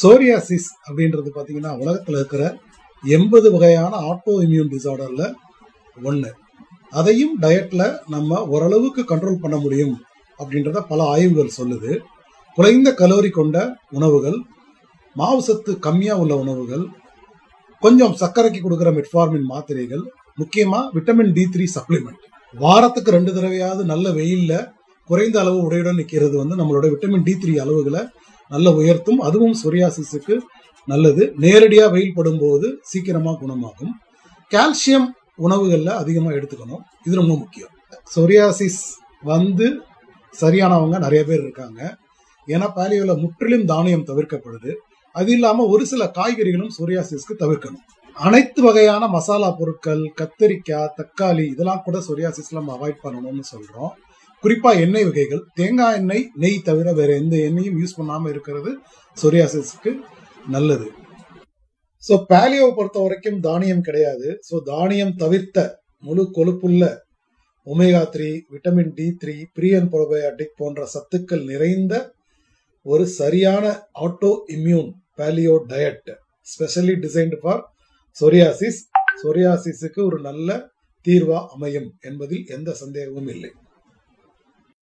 Psoriasis அப்படின்றது பார்த்தீங்கன்னா உலகத்தில் இருக்கிற 80 வகையான ஆட்டோ இம்யூன் டிசார்டர்ல ஒன்று. அதையும் டயட்ல நம்ம ஓரளவுக்கு கண்ட்ரோல் பண்ண முடியும் அப்படின்றத பல ஆய்வுகள் சொல்லுது. குறைந்த கலோரி கொண்ட உணவுகள், மாவு சத்து கம்மியாக உள்ள உணவுகள், கொஞ்சம் சர்க்கரைக்கு கொடுக்குற மெட்ஃபார்மின் மாத்திரைகள், முக்கியமாக விட்டமின் D3 சப்ளிமெண்ட், வாரத்துக்கு 2 தடவையாவது நல்ல வெயில்ல குறைந்த அளவு உடையுடன் நிற்கிறது நம்மளோட விட்டமின் D3 அளவுகளை நல்ல உயர்த்தும். அதுவும் சொரியாசிஸுக்கு நல்லது. நேரடியாக வெயில் படும்போது சீக்கிரமாக குணமாகும். கால்சியம் உணவுகளில் அதிகமாக எடுத்துக்கணும், இது ரொம்ப முக்கியம். சொரியாசிஸ் சரியானவங்க நிறைய பேர் இருக்காங்க. ஏன்னா பாலியோவில் முற்றிலும் தானியம் தவிர்க்கப்படுது. அது இல்லாமல் ஒரு சில காய்கறிகளும் சொரியாசிஸ்க்கு தவிர்க்கணும். அனைத்து வகையான மசாலா பொருட்கள், கத்தரிக்காய், தக்காளி இதெல்லாம் கூட சொரியாசிஸ்ல நம்ம அவாய்ட் பண்ணணும்னு சொல்றோம். குறிப்பா எண்ணெய் வகைகள், தேங்காய் எண்ணெய், நெய் தவிர வேற எந்த எண்ணெயும் யூஸ் பண்ணாம இருக்கிறது சொரியாசிஸ்க்கு நல்லது. ஸோ பாலியோவை பொறுத்த வரைக்கும் தானியம் கிடையாது. ஸோ தானியம் தவிர்த்த முழு கொழுப்புள்ள omega 3, vitamin D3, pre and probiotic போன்ற சத்துக்கள் நிறைந்த ஒரு சரியான auto immune paleo diet specially designed for சொரியாசிஸுக்கு ஒரு நல்ல தீர்வா அமையும் என்பதில் எந்த சந்தேகமும் இல்லை.